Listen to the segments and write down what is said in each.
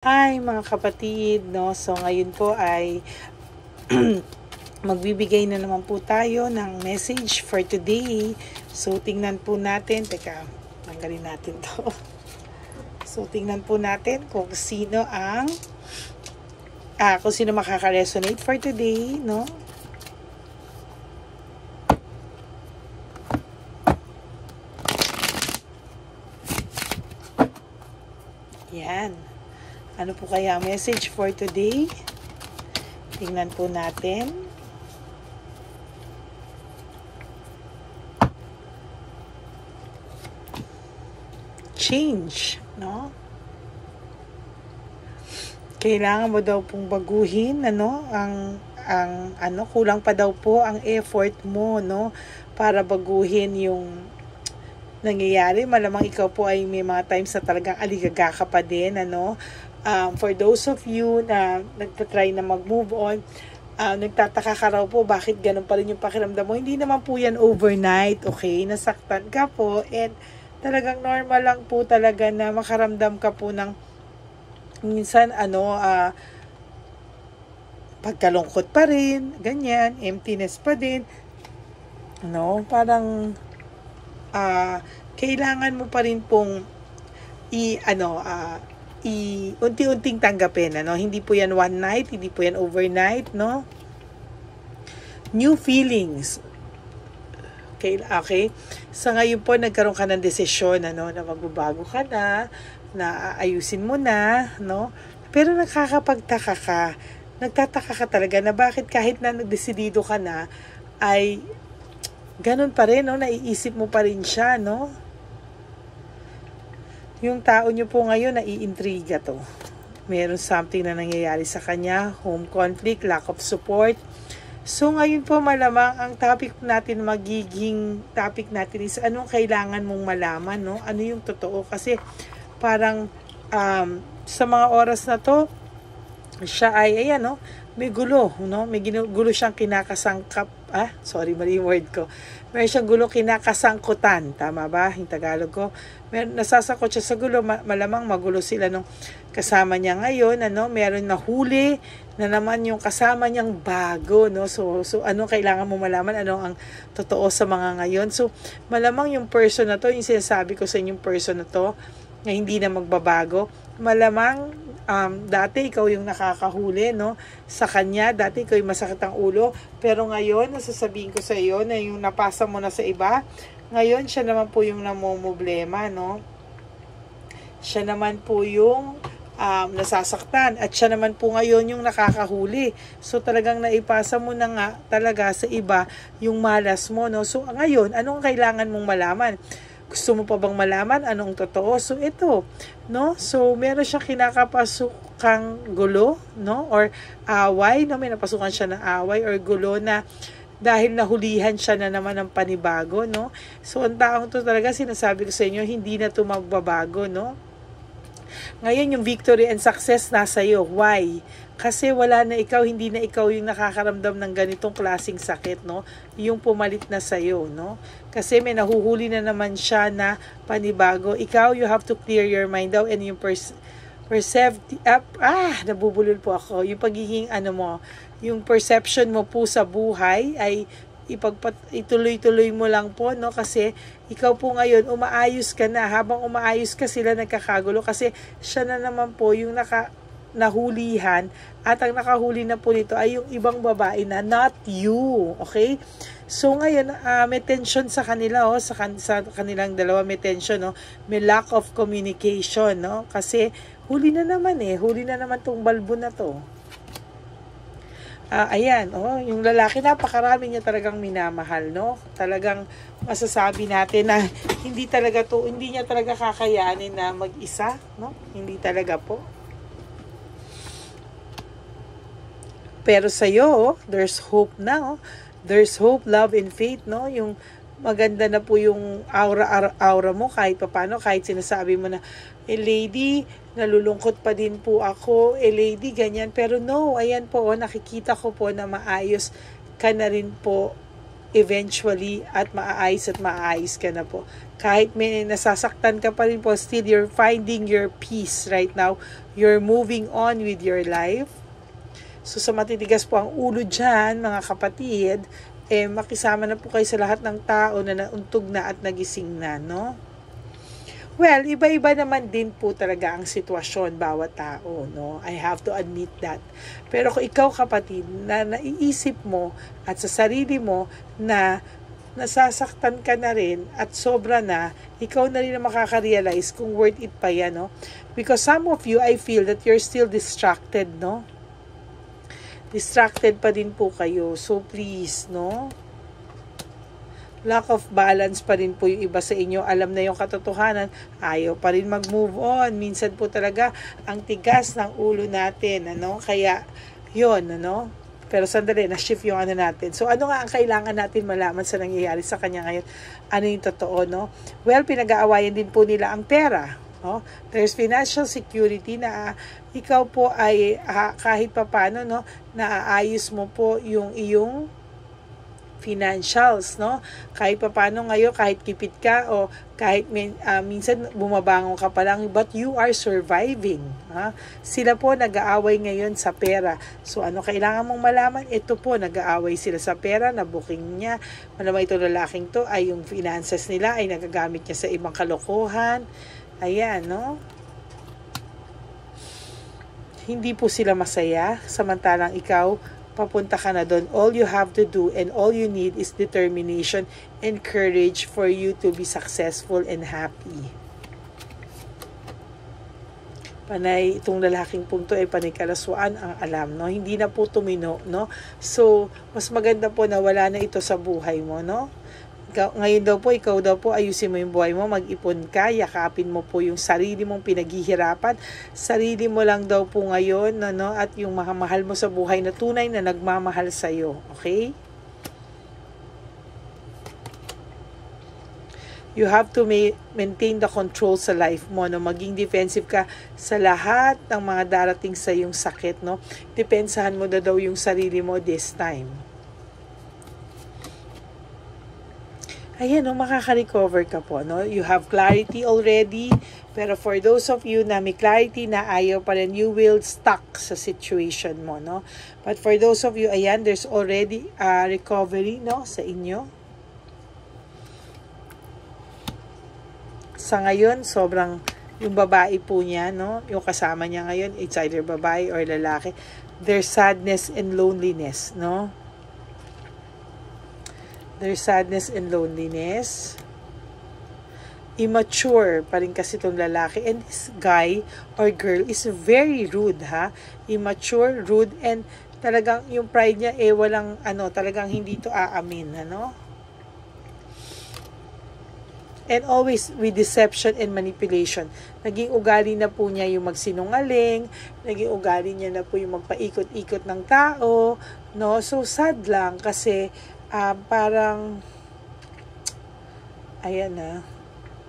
Hi mga kapatid, no? So ngayon po ay magbibigay na naman po tayo ng message for today. So tingnan po natin, tanggalin natin to. So tingnan po natin kung sino makaka-resonate for today, no? Yan. Ano po kaya message for today? Tingnan po natin. Change, no? Kailangan mo daw pong baguhin, kulang pa daw po ang effort mo, no? Para baguhin yung nangyayari. Malamang ikaw po ay may mga times na talagang aligaga ka pa din, for those of you na nagtatry na mag-move on, nagtataka ka raw po bakit ganun pa rin yung pakiramdam mo. Hindi naman po yan overnight, okay? Nasaktan ka po and talagang normal lang po talaga na makaramdam ka po ng minsan pagkalungkot pa rin, ganyan, emptiness pa din, parang kailangan mo pa rin pong unti-unting tanggapin, Hindi po yan one night, hindi po yan overnight, no? New feelings. Okay? Sa ngayon po, nagkaroon ka ng desisyon, na magbabago ka na ayusin mo na, no? Pero nakakapagtaka ka. Nagtataka ka talaga na bakit kahit na nagdesidido ka na, ay ganun pa rin, Naiisip mo pa rin siya, no? Yung tao nyo po ngayon, naiintriga to. Meron something na nangyayari sa kanya, home conflict, lack of support. So ngayon po malamang ang magiging topic natin is anong kailangan mong malaman, no? Ano yung totoo? Kasi parang sa mga oras na to, siya ay, may gulo, May gulo siyang kinakasangkap. Mali yung word ko. Meron siyang gulo kinakasangkutan. Tama ba? Yung Tagalog ko. Nasasakot siya sa gulo. Malamang magulo sila nung kasama niya ngayon. Meron na huli na naman yung kasama niyang bago, So ano kailangan mo malaman? Ano ang totoo sa mga ngayon? So, malamang yung person na to, yung sinasabi ko sa inyong person na to, na hindi na magbabago, malamang dati ikaw yung nakakahuli, sa kanya, dati ikaw yung masakit ang ulo, pero ngayon, nasasabihin ko sa iyo na yung napasa mo na sa iba, ngayon, siya naman po yung namomblema, Siya naman po yung nasasaktan, at siya naman po ngayon yung nakakahuli. So, talagang naipasa mo na nga talaga sa iba yung malas mo, So, ngayon, anong kailangan mong malaman? Gusto mo pa bang malaman anong totoo? So, ito, So, meron siyang kinakapasukang gulo, Or away, May napasukan siya ng away or gulo na dahil nahulihan siya na naman ng panibago, So, ang taong to talaga, sinasabi ko sa inyo, hindi na to magbabago, Ngayon, yung victory and success nasa iyo. Why? Kasi wala na ikaw, hindi na ikaw yung nakakaramdam ng ganitong klaseng sakit, Yung pumalit na sa iyo, Kasi may nahuhuli na naman siya na panibago. Ikaw, you have to clear your mind daw and yung nabubulol po ako. Yung pagiging yung perception mo po sa buhay ay ituloy-tuloy mo lang po, Kasi ikaw po ngayon, umaayos ka na. Habang umaayos ka, sila nagkakagulo. Kasi siya na naman po yung nahulihan. At ang nakahuli na po nito ay yung ibang babae na not you. Okay? So ngayon, may tension sa kanila, sa kanilang dalawa may tension, May lack of communication, Kasi huli na naman tong balbo na to. Ayan, yung lalaki, napakarami niya talagang minamahal, Talagang masasabi natin na hindi niya talaga kakayanin na mag-isa, Hindi talaga po. Pero sa'yo, there's hope na, There's hope, love, and faith, Yung maganda na po yung aura mo kahit paano, kahit sinasabi mo na, lady, nalulungkot pa din po ako, lady, ganyan. Pero no, ayan po, nakikita ko po na maayos ka na rin po eventually at maaayos ka na po. Kahit may nasasaktan ka pa rin po, still you're finding your peace right now. You're moving on with your life. So sa matitigas po ang ulo dyan, mga kapatid, makisama na po kayo sa lahat ng tao na nauntog na at nagising na, no? Well, iba-iba naman din po talaga ang sitwasyon bawat tao, no? I have to admit that. Pero kung ikaw, kapatid, na naiisip mo at sa sarili mo na nasasaktan ka na rin at sobra na, ikaw na rin na makaka-realize kung worth it pa yan, no? Because some of you, I feel that you're still distracted, no? Distracted pa din po kayo. So please, no? Lack of balance pa rin po yung iba sa inyo. Alam na yung katotohanan, ayaw pa rin mag-move on. Minsan po talaga ang tigas ng ulo natin, ano? Kaya yun, ano? Pero sandali, na-shift yung ano natin. So ano nga ang kailangan natin malaman sa nangyayari sa kanya ngayon? Ano yung totoo, no? Well, pinag-aawayan din po nila ang pera. No? There's financial security na ikaw po ay kahit papano, no, naaayos mo po yung iyong financials, no? Kahit papano ngayon, kahit kipit ka o kahit minsan bumabangon ka pa lang, but you are surviving. Ha? Sila po nag-aaway ngayon sa pera. So ano kailangan mong malaman? Ito po, nag-aaway sila sa pera, na-booking niya. Malamang itong lalaking to ay yung finances nila ay nagagamit niya sa ibang kalokohan. Ayan, no? Hindi po sila masaya, samantalang ikaw, papunta ka na doon. All you have to do and all you need is determination and courage for you to be successful and happy. Panay, itong lalaking punto ay panay kalaswaan ang alam, no? Hindi na po tumino, no? So, mas maganda po na wala na ito sa buhay mo, no? Ngayon daw po, ikaw daw po, ayusin mo yung buhay mo, mag-ipon ka, yakapin mo po yung sarili mong pinaghihirapan. Sarili mo lang daw po ngayon, ano, at yung mahal mo sa buhay na tunay na nagmamahal sa'yo. Okay? You have to maintain the control sa life mo, no? Maging defensive ka sa lahat ng mga darating sa yung sakit, no? Depensahan mo daw yung sarili mo this time. Ayan, no, makaka-recover ka po, no? You have clarity already, pero for those of you na may clarity na ayaw pa rin, you will stuck sa situation mo, no? But for those of you, ayan, there's already a recovery, no, sa inyo. Sa ngayon, sobrang, yung babae po niya, no? Yung kasama niya ngayon, it's either babae or lalaki. There's sadness and loneliness, no? There's sadness and loneliness. Immature pa rin kasi itong lalaki. And this guy or girl is very rude, ha? Immature, rude, and talagang yung pride niya, walang, talagang hindi to aamin, ano? And always with deception and manipulation. Naging ugali na po niya yung magsinungaling, naging ugali niya na po yung magpaikot-ikot ng tao, no? So, sad lang kasi, parang ayan na,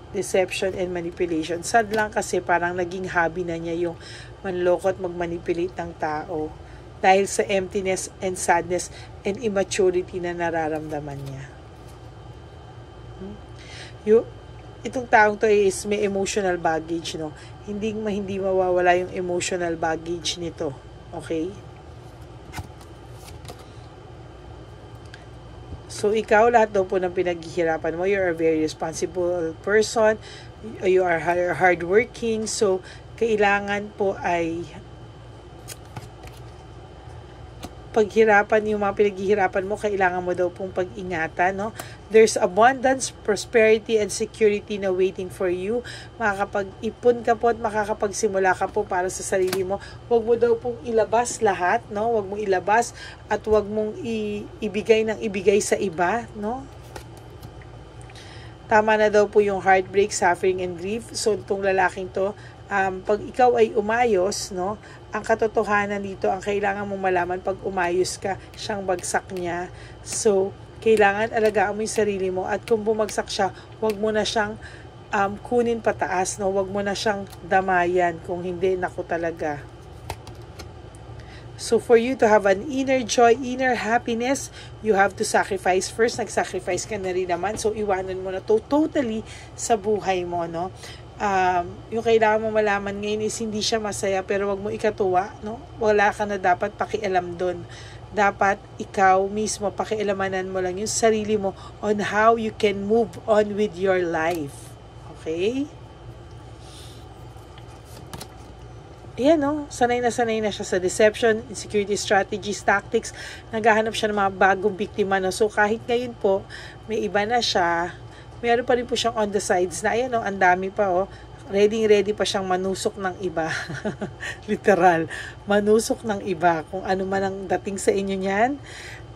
deception and manipulation. Sad lang kasi parang naging hobby na niya yung manloko at magmanipulate ng tao dahil sa emptiness and sadness and immaturity na nararamdaman niya. Itong taong to is may emotional baggage, no? Hindi mawawala yung emotional baggage nito. Okay? So, ikaw, lahat daw po ng pinaghihirapan mo, you're a very responsible person, you are hardworking, so, kailangan po ay paghirapan, yung mga pinaghihirapan mo, kailangan mo daw pong pag-ingatan, no? There's abundance, prosperity, and security na waiting for you. Makakapag-ipon ka po at makakapagsimula ka po para sa sarili mo. Huwag mo daw pong ilabas lahat, no? Huwag mong ilabas at huwag mong ibigay ng ibigay sa iba, no? Tama na daw po yung heartbreak, suffering, and grief. So, itong lalaking to, pag ikaw ay umayos, no? Ang katotohanan dito, ang kailangan mong malaman, pag umayos ka, siyang bagsak niya. So, kailangan alagaan mo yung sarili mo. At kung bumagsak siya, huwag mo na siyang kunin pataas, no? Huwag mo na siyang damayan. Kung hindi, naku talaga. So for you to have an inner joy, inner happiness, you have to sacrifice first. Nag-sacrifice ka na rin naman. So iwanan mo na to totally sa buhay mo, no? Yung kailangan mo malaman ngayon is hindi siya masaya, pero wag mo ikatuwa, no? Wala ka na dapat pakialam doon. Dapat ikaw mismo pakialamanan mo lang yung sarili mo on how you can move on with your life. Okay? Ayan, no? Sanay na siya sa deception, insecurity strategies, tactics. Naghahanap siya ng mga bagong biktima, no? So kahit ngayon po may iba na siya, meron pa rin po siyang on the sides na, ayan, no? Ang dami pa, oh. Ready pa siyang manusok ng iba. Literal. Manusok ng iba. Kung ano man ang dating sa inyo niyan,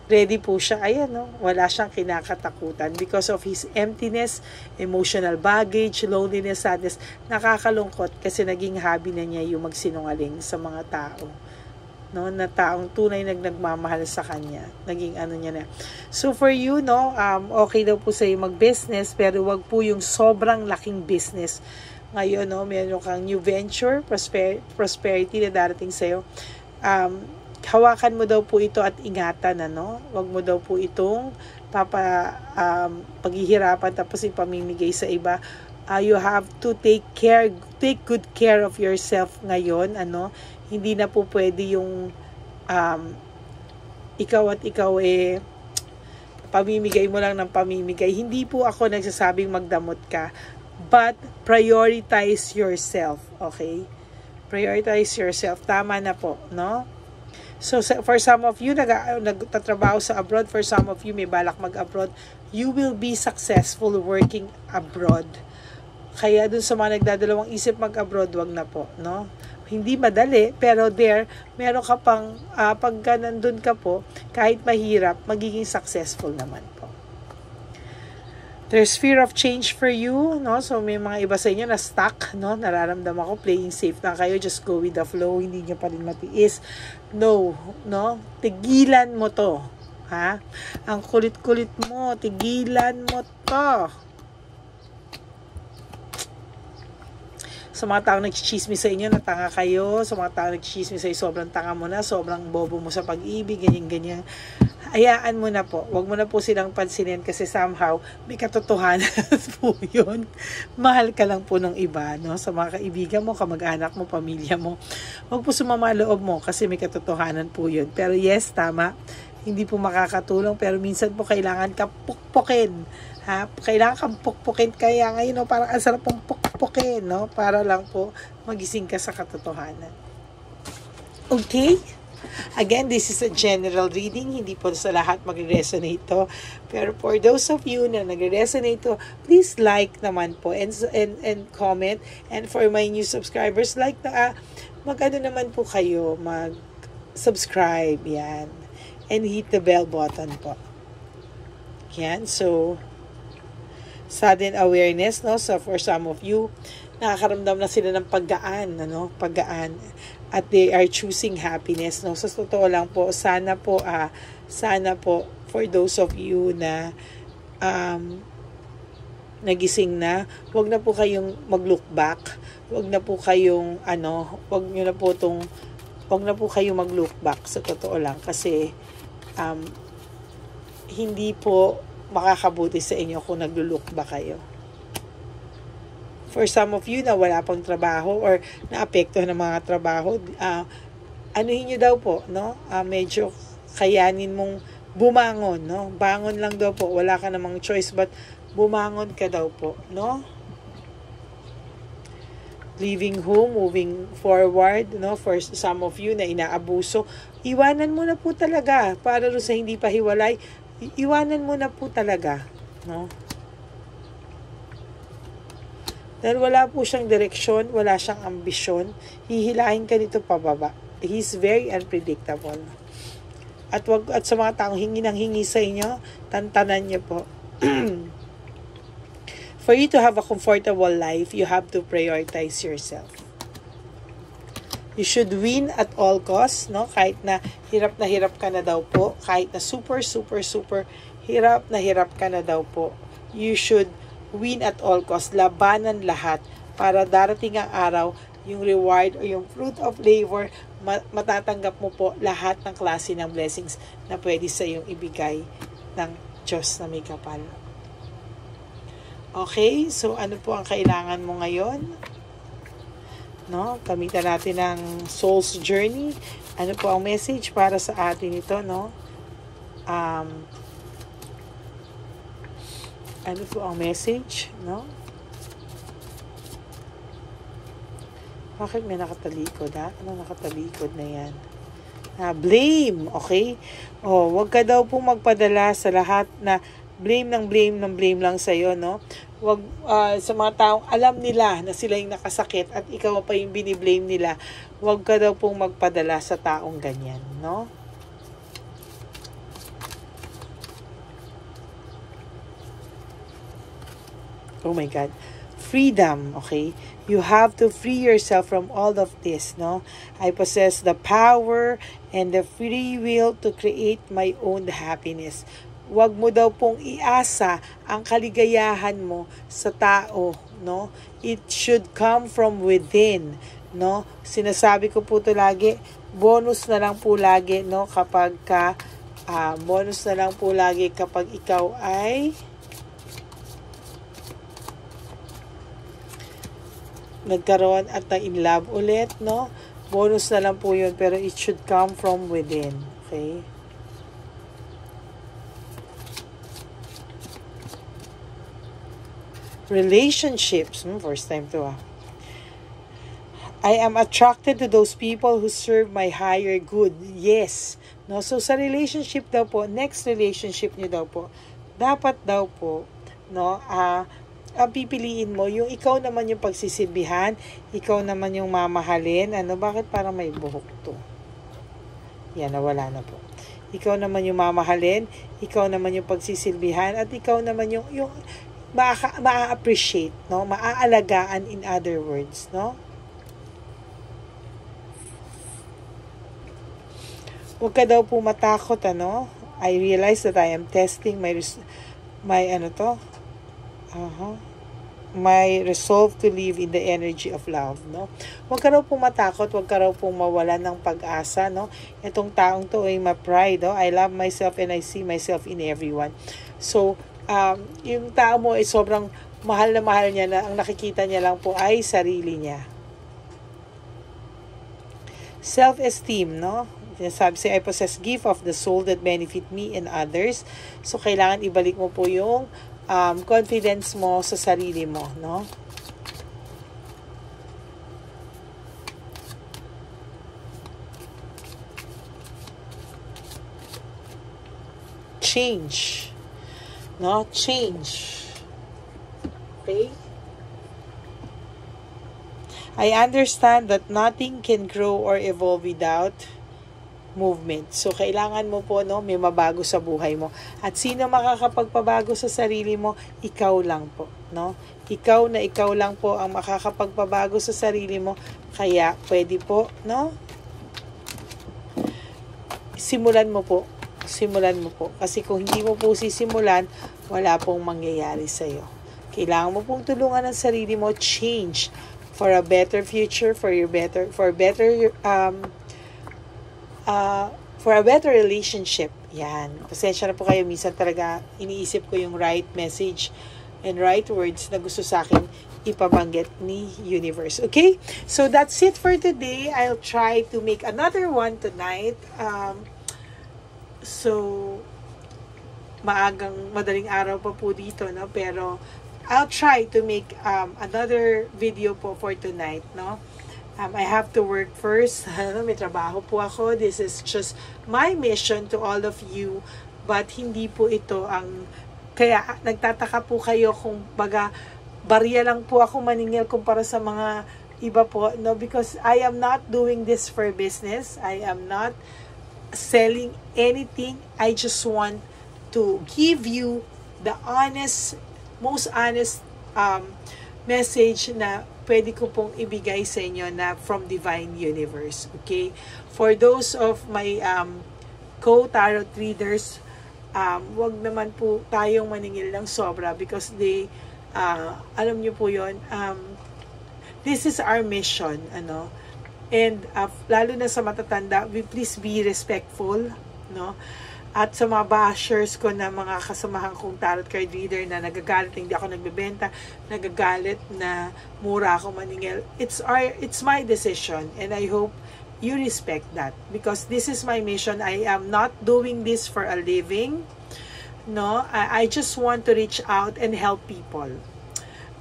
ready po siya. Ayan, no? Wala siyang kinakatakutan. Because of his emptiness, emotional baggage, loneliness, sadness, nakakalungkot kasi naging hobby na niya yung magsinungaling sa mga tao. No, na taong tunay nagmamahal sa kanya. Naging ano niya na. So for you, no, okay daw po sa'yo mag-business, pero wag po yung sobrang laking business. Ngayon, no, meron kang new venture, prosperity na darating sa'yo. Hawakan mo daw po ito at ingatan, ano? Wag mo daw po itong paghihirapan tapos ipamimigay sa iba. You have to take good care of yourself ngayon, ano? Hindi na po pwede yung ikaw pamimigay mo lang ng pamimigay. Hindi po ako nagsasabing magdamot ka, but prioritize yourself, okay? Prioritize yourself. Tama na po, no? So for some of you nagtatrabaho sa abroad, for some of you may balak mag-abroad, you will be successful working abroad. Kaya dun sa mga nagdadalawang isip mag-abroad, wag na po, no? Hindi madali, pero meron ka pang, pagka nandun ka po, kahit mahirap, magiging successful naman po. There's fear of change for you, no? So may mga iba sa inyo na stuck, no? Nararamdaman ko, playing safe lang kayo, just go with the flow, hindi nyo pa rin matiis. No, no? Tigilan mo to, ha? Ang kulit-kulit mo, tigilan mo to. Sa mga taong nagchichismis sa inyo, natanga kayo. Sa mga taong nagchichismis sa inyo, sobrang tanga mo na, sobrang bobo mo sa pag-ibig, ganyan-ganyan. Hayaan mo na po. Huwag mo na po silang pansinin kasi somehow may katotohanan po yun. Mahal ka lang po ng iba, no? Sa mga kaibigan mo, kamag-anak mo, pamilya mo. Huwag po sumama loob mo kasi may katotohanan po yun. Pero yes, tama. Hindi po makakatulong pero minsan po kailangan ka pukpukin. Ha? Kailangan kang pukpukin. Kaya ngayon, no, parang ang sarap pong pukpukin, no? Para lang po magising ka sa katotohanan. Okay? Again, this is a general reading. Hindi po sa lahat mag-resonate to. Pero for those of you na nag-resonate to, please like naman po and comment. And for my new subscribers, like na mag-ano naman po kayo, mag-subscribe, yan. And hit the bell button po. Yan, so sudden awareness, no? So for some of you, nakakaramdam na sila ng paggaan, ano? Paggaan. At they are choosing happiness, no? So totoo lang po, sana po for those of you na nagising na, wag na po kayong mag-look back. Wag na po kayong wag na po kayong mag-look back sa totoo lang kasi hindi po makakabuti sa inyo kung nag-look back kayo. For some of you na wala pang trabaho or naapektuhan ng mga trabaho, anuhin nyo daw po, no? Medyo kayanin mong bumangon, no? Bangon lang daw po, wala ka namang choice but bumangon ka daw po, no? Leaving home, moving forward, no? For some of you na inaabuso, iwanan mo na po talaga para sa hindi pa hiwalay. Iwanan mo na po talaga, no? Dahil wala po siyang direksyon, wala siyang ambisyon, hihilahin ka nito pababa. He's very unpredictable. At sa mga taong hingi ng hingi sa inyo, tantanan niyo po. For you to have a comfortable life, you have to prioritize yourself. You should win at all costs, no? Kahit na hirap ka na daw po, kahit na super hirap ka na daw po, you should win at all costs, labanan lahat para darating ang araw yung reward o yung fruit of labor, matatanggap mo po lahat ng klase ng blessings na pwede sa iyong ibigay ng Diyos na may kapal. Okay, so ano po ang kailangan mo ngayon? No, gamitan natin ng Soul's Journey. Ano po ang message para sa atin ito, no? Ano po ang message, no? Bakit may nakatalikod, ha? Ano nakatalikod na yan? Blame, okay? Wag ka daw pong magpadala sa lahat na blame lang sa'yo, no? Wag, sa mga taong alam nila na sila yung nakasakit at ikaw pa yung biniblame nila, wag ka daw pong magpadala sa taong ganyan, no? Oh my God. Freedom, okay? You have to free yourself from all of this, no? I possess the power and the free will to create my own happiness. Huwag mo daw pong iasa ang kaligayahan mo sa tao, no? It should come from within, no? Sinasabi ko po ito lagi, bonus na lang po lagi, no? Kapag ikaw ay nagkaroon at na-in love ulit, no? Bonus na lang po yun, pero it should come from within. Okay? Relationships. First time to, I am attracted to those people who serve my higher good. Yes. No? So, sa relationship daw po, next relationship niyo daw po, dapat daw po, no, ang pipiliin mo, yung ikaw naman yung pagsisilbihan, ikaw naman yung mamahalin. Bakit parang may buhok to? Yan, nawala na po. Ikaw naman yung mamahalin, ikaw naman yung pagsisilbihan, at ikaw naman yung ma-appreciate, no? Maaalagaan, in other words, no? Huwag ka daw po matakot, I realize that I am testing my resolve to live in the energy of love, no? Huwag ka raw pong matakot, huwag ka raw pong mawalan ng pag-asa, no? Itong taong to ay ma-pride, no? I love myself and I see myself in everyone. So, yung tao mo ay sobrang mahal na mahal niya na ang nakikita niya lang po ay sarili niya. Self-esteem, no? Sabi siya, I possess gift of the soul that benefit me and others. So, kailangan ibalik mo po yung confidence mo sa sarili mo, no? Change. No? Change. Okay? I understand that nothing can grow or evolve without movement. So, kailangan mo po, no, may mabago sa buhay mo. At sino makakapagpabago sa sarili mo? Ikaw lang po, no? Ikaw lang po ang makakapagpabago sa sarili mo. Kaya, pwede po, no? Simulan mo po. Kasi kung hindi mo po sisimulan, wala pong mangyayari sa'yo. Kailangan mo pong tulungan ang sarili mo, change for a better future, for a better relationship. Yan. Pasensya na po kayo. Minsan talaga iniisip ko yung right message and right words na gusto sa akin ipabanggit ni Universe. Okay? So, that's it for today. I'll try to make another one tonight. So, madaling araw pa po dito, no? Pero, I'll try to make another video po for tonight, no? I have to work first. May trabaho po ako. This is just my mission to all of you. But hindi po ito ang... Kaya nagtataka po kayo kung barya lang po ako maningil kumpara sa mga iba po. No? Because I am not doing this for business. I am not selling anything. I just want to give you the most honest message na pwede ko pong ibigay sa inyo na from Divine Universe. Okay? For those of my co-tarot readers, wag naman po tayong maningil ng sobra because alam nyo po yun, this is our mission, ano. And lalo na sa matatanda, please be respectful, no? At sa mga bashers ko na mga kasamahan kong tarot card reader na nagagalit, hindi ako nagbebenta, nagagalit na mura ako maningil, it's my decision, and I hope you respect that, because this is my mission. I am not doing this for a living, no. I just want to reach out and help people.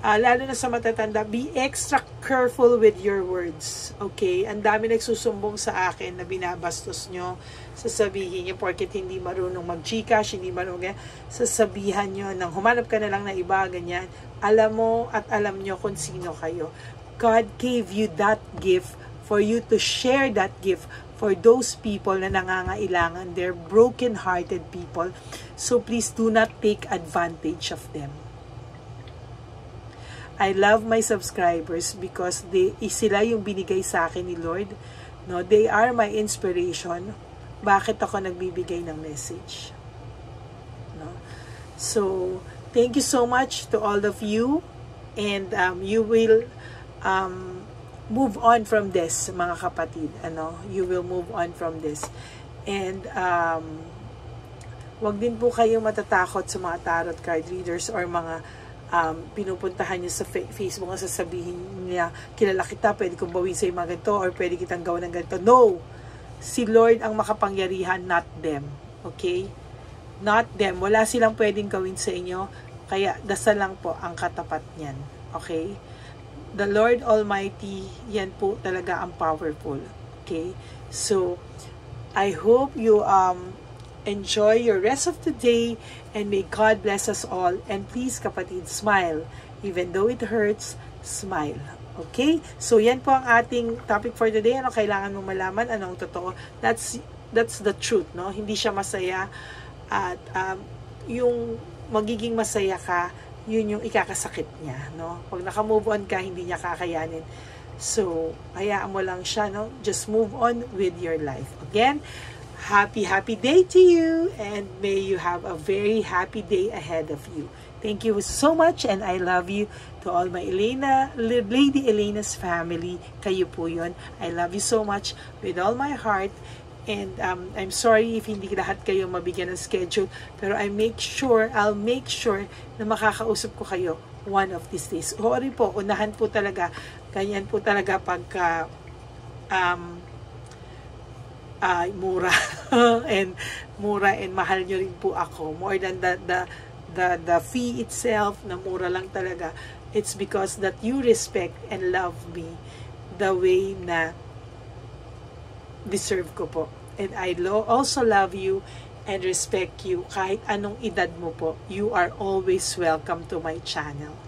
Lalo na sa matatanda, be extra careful with your words. Okay? Ang dami nagsusumbong sa akin na binabastos nyo. Sasabihin nyo, porket hindi marunong mag-Gcash, hindi marunong, sasabihan nyo nang humanap ka na lang na iba, ganyan. Alam mo at alam nyo kung sino kayo. God gave you that gift for you to share that gift for those people na nangangailangan. They're broken-hearted people. So please do not take advantage of them. I love my subscribers because sila yung binigay sa akin ni Lord. No, they are my inspiration. Bakit ako nagbibigay ng message? No? So, thank you so much to all of you, and you will move on from this, mga kapatid. Ano? You will move on from this. And wag din po kayo matatakot sa mga tarot card readers or mga pinupuntahan niyo sa Facebook na sasabihin niya, kilala kita, pwede kong bawin sa'yo mga ganito, or pwede kitang gawin ng ganito. No! Si Lord ang makapangyarihan, not them. Okay? Not them. Wala silang pwedeng gawin sa inyo, kaya dasal lang po ang katapat niyan. Okay? The Lord Almighty, yan po talaga ang powerful. Okay? So, I hope you enjoy your rest of the day, and may God bless us all. And please, kapatid, smile. Even though it hurts, smile. Okay? So, yan po ang ating topic for today. Ano kailangan mong malaman? Anong totoo? That's the truth, no? Hindi siya masaya. At yung magiging masaya ka, yun yung ikakasakit niya, no? Pag naka-move on ka, hindi niya kakayanin. So, hayaan mo lang siya, no? Just move on with your life. Again, happy day to you, and may you have a very happy day ahead of you. Thank you so much, and I love you. To all my Lady Elena's family, kayo po yun. I love you so much with all my heart, and I'm sorry if hindi lahat kayo mabigyan ng schedule, pero I'll make sure na makakausap ko kayo one of these days. O rin po, unahan po talaga, ganyan po talaga pagka mura and mahal nyo rin po ako, more than the fee itself, na mura lang talaga. It's because that you respect and love me the way na deserve ko po, and I also love you and respect you kahit anong edad mo po. You are always welcome to my channel.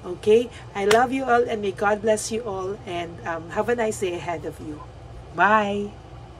Okay, I love you all, and may God bless you all, and have a nice day ahead of you. Bye.